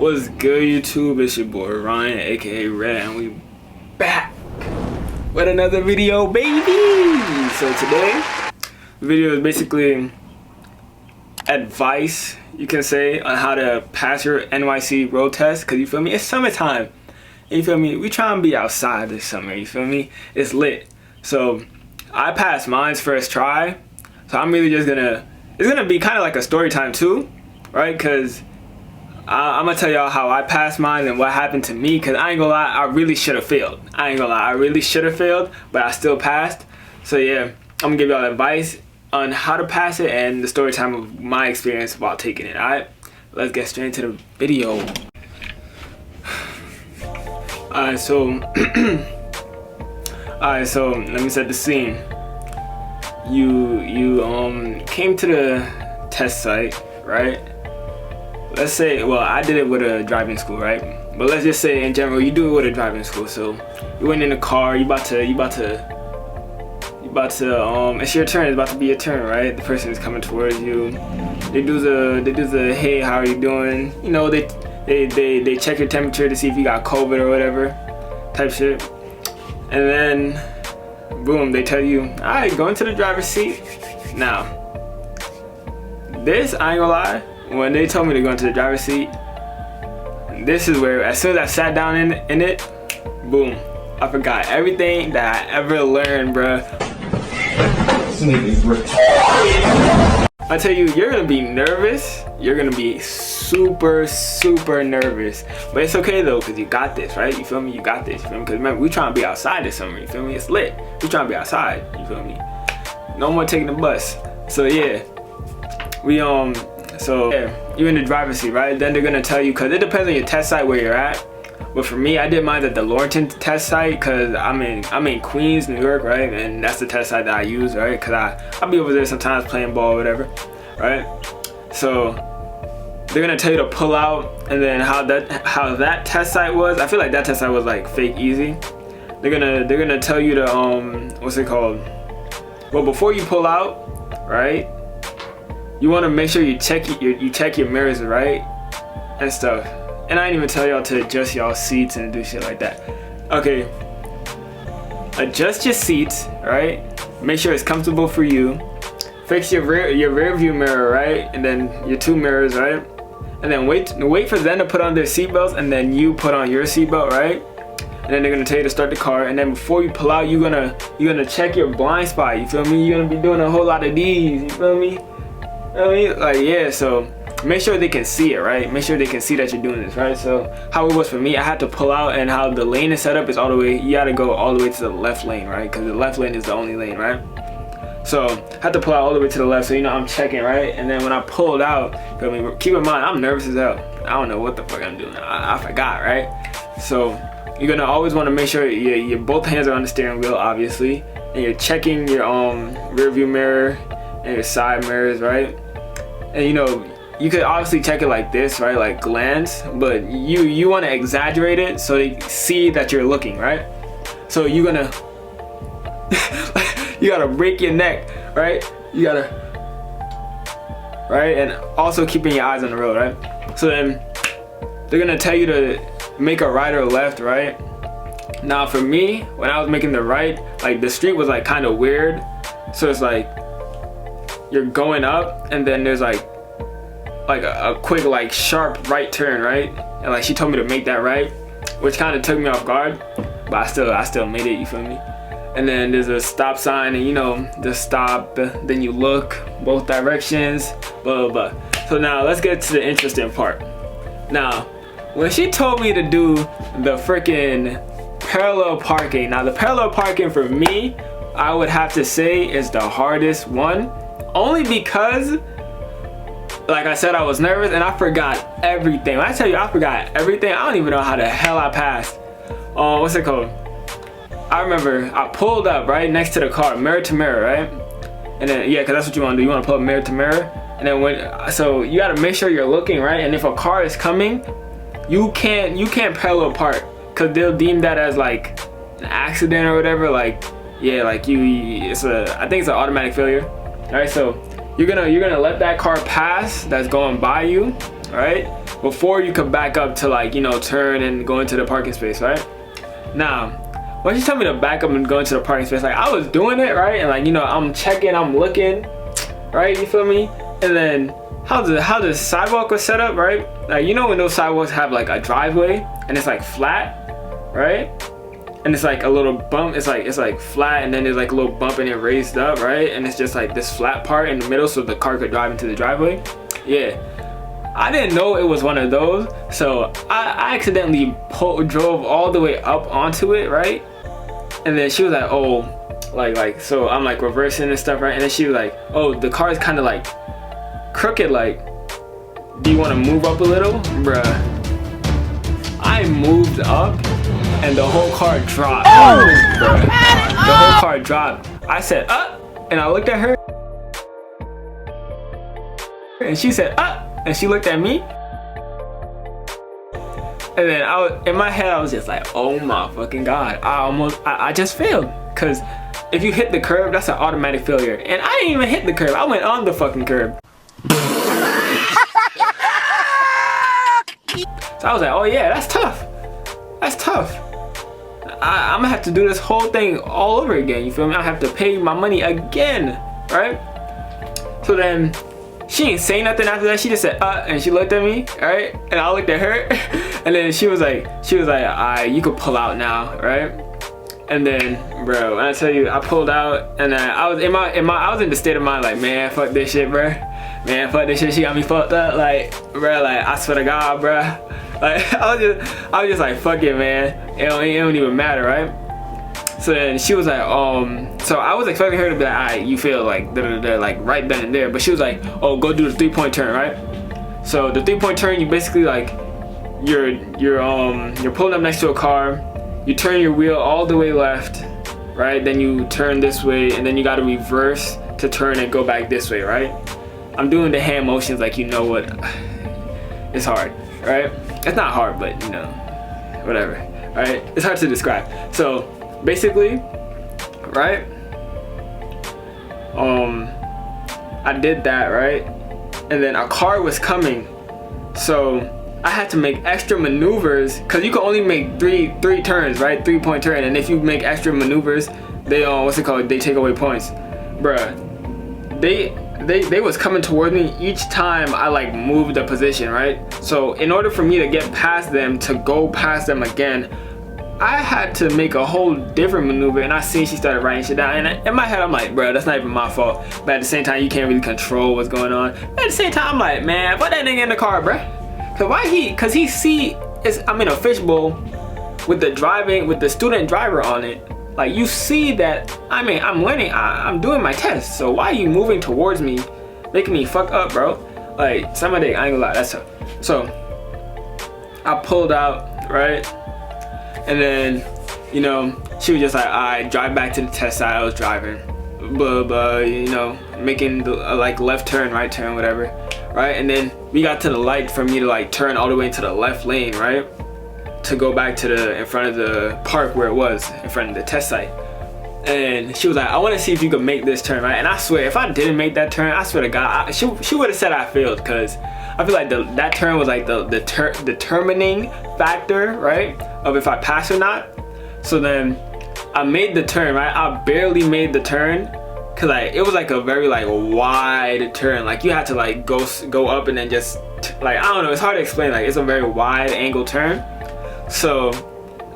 What's good, YouTube? It's your boy Ryan, aka R.E.D, and we back with another video, baby. So today, the video is basically advice, you can say, on how to pass your NYC road test. Cause you feel me? It's summertime. You feel me? We trying to be outside this summer. You feel me? It's lit. So I passed mine's first try. So I'm really just gonna. It's gonna be kind of like a story time too, right? Cause I'm gonna tell y'all how I passed mine and what happened to me, because I ain't gonna lie, I really should have failed. I ain't gonna lie, I really should have failed, but I still passed. So yeah, I'm gonna give y'all advice on how to pass it and the story time of my experience while taking it. Alright, let's get straight into the video. Alright, so let me set the scene. You came to the test site, right? Let's say, well, I did it with a driving school, right? But let's just say in general, you do it with a driving school. So you went in the car, you about to, it's your turn, it's about to be your turn, right? The person is coming towards you. They do the, hey, how are you doing? You know, they check your temperature to see if you got COVID or whatever, type shit. And then, boom, they tell you, all right, go into the driver's seat. Now, this, I ain't gonna lie, when they told me to go into the driver's seat, this is where, as soon as I sat down in it, boom, I forgot everything that I ever learned, bruh. I tell you, you're gonna be nervous. You're gonna be super nervous. But it's okay though, because you got this, right? You feel me? You got this, you feel me? Because remember, we trying to be outside this summer, you feel me? It's lit. We trying to be outside, you feel me? No more taking the bus. So yeah, you're in the driver's seat, right? Then they're gonna tell you, cause it depends on your test site where you're at. But for me, I did mine at the Lorton test site, cause I'm in Queens, New York, right? And that's the test site that I use, right? Cause I'll be over there sometimes playing ball or whatever, right? So they're gonna tell you to pull out, and then how that test site was. I feel like that test site was like fake easy. They're gonna tell you to what's it called? Well, before you pull out, right? You want to make sure you check your mirrors, right, and stuff. And I didn't even tell y'all to adjust y'all seats and do shit like that. Okay, adjust your seats, right? Make sure it's comfortable for you. Fix your rear view mirror, right, and then your two mirrors, right? And then wait for them to put on their seatbelts, and then you put on your seatbelt, right? And then they're gonna tell you to start the car, and then before you pull out, you're gonna check your blind spot. You feel me? You're gonna be doing a whole lot of these. You feel me? I mean, like, yeah, so make sure they can see it, right? Make sure they can see that you're doing this, right? So how it was for me, I had to pull out, and how the lane is set up is all the way, you gotta go all the way to the left lane, right? Because the left lane is the only lane, right? So I had to pull out all the way to the left, so I'm checking, right? And then when I pulled out, feel me? Keep in mind, I'm nervous as hell. I don't know what the fuck I'm doing. I forgot, right? So you're gonna always want to make sure your both hands are on the steering wheel, obviously, and you're checking your rear view mirror and your side mirrors, right? And you could obviously check it like this, right? Like glance, but you want to exaggerate it so they see that you're looking, right? So you gotta break your neck, right? Right? And also keeping your eyes on the road, right? So then they're gonna tell you to make a right or left, right? Now for me, when I was making the right, like the street was like kind of weird. So it's like, you're going up, and then there's like a quick, like, sharp right turn, right? And like she told me to make that right, which kind of took me off guard, but I still made it, you feel me? And then there's a stop sign, and the stop, then you look both directions, blah blah blah. So now let's get to the interesting part. Now, when she told me to do the freaking parallel parking, now the parallel parking for me, I would have to say is the hardest one. Only because, like I said, I was nervous and I forgot everything. When I tell you I forgot everything, I don't even know how the hell I passed. What's it called? I remember I pulled up right next to the car, mirror to mirror, right? And then, yeah, because that's what you want to do. You want to pull up mirror to mirror. And then so you got to make sure you're looking, right? And if a car is coming, you can't parallel park, because they'll deem that as like an accident or whatever. Like, yeah, like I think it's an automatic failure. All right, so you're gonna let that car pass that's going by you, all right? before you could back up to like, you know, turn and go into the parking space, right? Now, when she told me to back up and go into the parking space, like I was doing it, right? And like, you know, I'm checking, I'm looking, right? You feel me? And then how the sidewalk was set up, right? Like, you know when those sidewalks have like a driveway and it's like flat, right? And it's like a little bump, it's like flat, and then there's like a little bump and it raised up, right? And it's just like this flat part in the middle so the car could drive into the driveway. Yeah, I didn't know it was one of those, so I accidentally drove all the way up onto it, right? And then she was like, oh, like so I'm like reversing and stuff, right? And then she was like, oh, the car is kind of like crooked, like, do you want to move up a little? Bruh, I moved up and the whole car dropped. Oh, bruh. The whole car dropped. I said, and I looked at her and she said, and she looked at me. And then in my head, I was just like, oh my fucking God, I just failed. Cause if you hit the curb, that's an automatic failure. And I didn't even hit the curb, I went on the fucking curb. So I was like, oh yeah, that's tough. That's tough. I'm gonna have to do this whole thing all over again, you feel me? I have to pay my money again, right? So then she didn't say nothing after that. She just said, and she looked at me, right? And I looked at her, and then she was like, alright, you could pull out now, right? And then, bro, when I tell you, I pulled out, and I was I was in the state of mind, like, man, fuck this shit, bro. Man, fuck this shit. She got me fucked up, like, bro, like, I swear to God, bro. Like, I was just like, fuck it, man. It don't even matter, right? So then she was like, so I was expecting her to be like, alright, you feel like, like right then and there. But she was like, oh, go do the 3-point turn, right? So the 3-point turn, you basically like, you're pulling up next to a car, you turn your wheel all the way left, right? Then you turn this way, and then you got to reverse to turn and go back this way, right? I'm doing the hand motions like, you know what? It's hard, right? It's not hard, but you know, whatever, right? It's hard to describe. So basically, right? I did that, right? And then a car was coming, so I had to make extra maneuvers, because you can only make three turns, right? 3-point turn, and if you make extra maneuvers, they they take away points. Bruh, they was coming toward me each time I like moved the position, right? So in order for me to get past them, to go past them again, I had to make a whole different maneuver. And I seen she started writing shit down, and in my head I'm like, bro, that's not even my fault. But at the same time, you can't really control what's going on. At the same time, I'm like, man, put that nigga in the car, bro. Cause he see I'm in a fishbowl with the student driver on it. Like, you see that, I mean, I'm learning, I'm doing my test. So why are you moving towards me, making me fuck up, bro? Like, some of the, I ain't gonna lie, that's tough. So I pulled out, right? And then, you know, she was just like, alright, drive back to the test site I was driving. Blah, you know, making the like left turn, right turn, whatever, right? And then we got to the light for me to like turn all the way into the left lane, right? To go back to in front of the park where it was, in front of the test site. And she was like, I want to see if you could make this turn, right? And I swear, if I didn't make that turn, I swear to God, she would have said I failed, because I feel like that turn was like the determining factor, right? Of if I pass or not. So then I made the turn, right? I barely made the turn, cause like it was like a very like wide turn. Like you had to like go up and then just like, I don't know, it's hard to explain. Like it's a very wide angle turn. So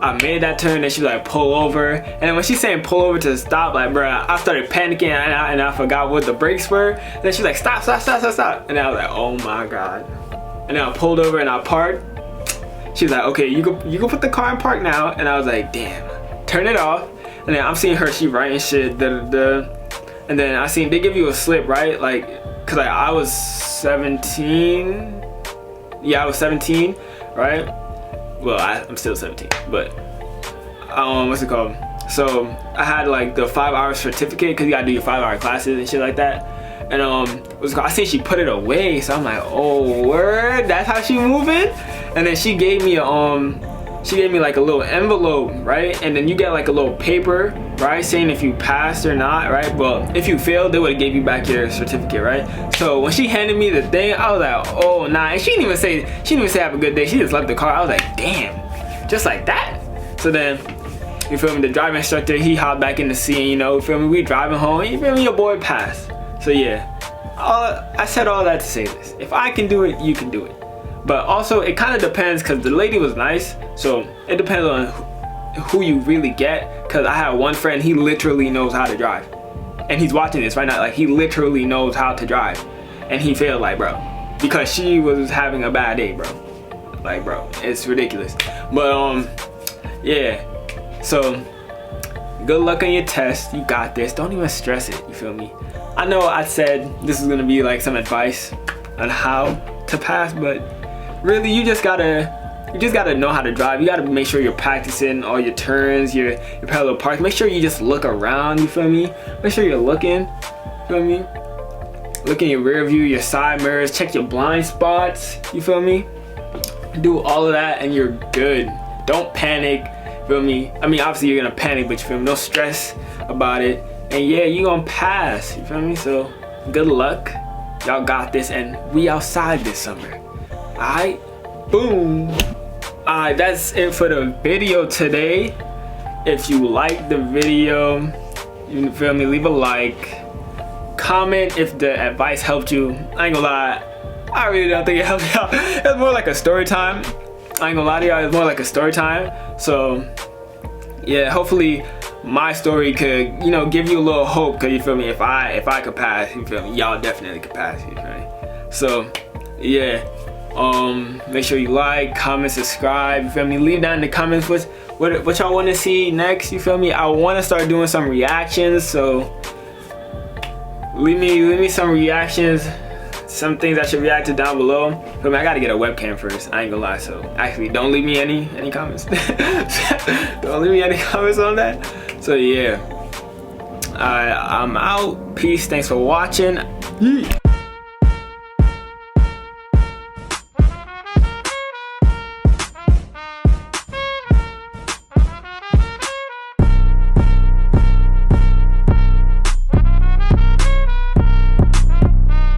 I made that turn, and she was like, pull over. And then when she's saying pull over to stop, like, bruh, I started panicking, and I forgot what the brakes were. And then she's like, stop. And I was like, oh my God. And then I pulled over and I parked. She was like, okay, you can put the car in park now. And I was like, damn, turn it off. And then I'm seeing her, she writing shit, And then I seen, they give you a slip, right? Like, cause like I was 17. Yeah, I was 17, right? Well, I'm still 17, but what's it called? So I had like the 5-hour certificate, because you gotta do your 5-hour classes and shit like that. And what's it called? I see she put it away, so I'm like, oh word, that's how she moving. And then she gave me a she gave me like a little envelope, right? And then you get like a little paper, right, saying if you passed or not, right? Well, if you failed, they would have gave you back your certificate, right? So when she handed me the thing, I was like, oh nah. And she didn't even say have a good day. She just left the car. I was like, damn, just like that. So then, you feel me, the driving instructor, he hopped back in the seat, and, you know, you feel me, we driving home, you feel me, your boy passed. So yeah, I said all that to say this. If I can do it, you can do it. But also, it kind of depends, because the lady was nice, so it depends on who you really get. Because I have one friend, he literally knows how to drive. And he's watching this right now, like, he literally knows how to drive. And he failed, like, bro, because she was having a bad day, bro. Like, bro, it's ridiculous. But, yeah. So, good luck on your test. You got this. Don't even stress it, you feel me? I know I said this is gonna be like some advice on how to pass, but really you just gotta know how to drive. You gotta make sure you're practicing all your turns, your parallel parks. Make sure you just look around, you feel me? Make sure you're looking, you feel me? Look in your rear view, your side mirrors, check your blind spots, you feel me? Do all of that and you're good. Don't panic, feel me? I mean, obviously you're gonna panic, but you feel me? No stress about it. And yeah, you gonna pass, you feel me? So good luck, y'all got this, and we outside this summer. Alright, boom. Alright, that's it for the video today. If you like the video, you feel me, leave a like, comment if the advice helped you. I ain't gonna lie, I really don't think it helped y'all. It's more like a story time. I ain't gonna lie to y'all, it's more like a story time. So yeah, hopefully my story could, you know, give you a little hope, cause you feel me, if I could pass, you feel me, y'all definitely could pass, you feel me? So yeah, make sure you like, comment, subscribe, you feel me? Leave down in the comments what y'all want to see next, you feel me? I want to start doing some reactions, so leave me some reactions, some things I should react to down below. Feel me? I gotta get a webcam first, I ain't gonna lie. So actually, don't leave me any comments. Don't leave me any comments on that. So yeah, I'm out. Peace. Thanks for watching.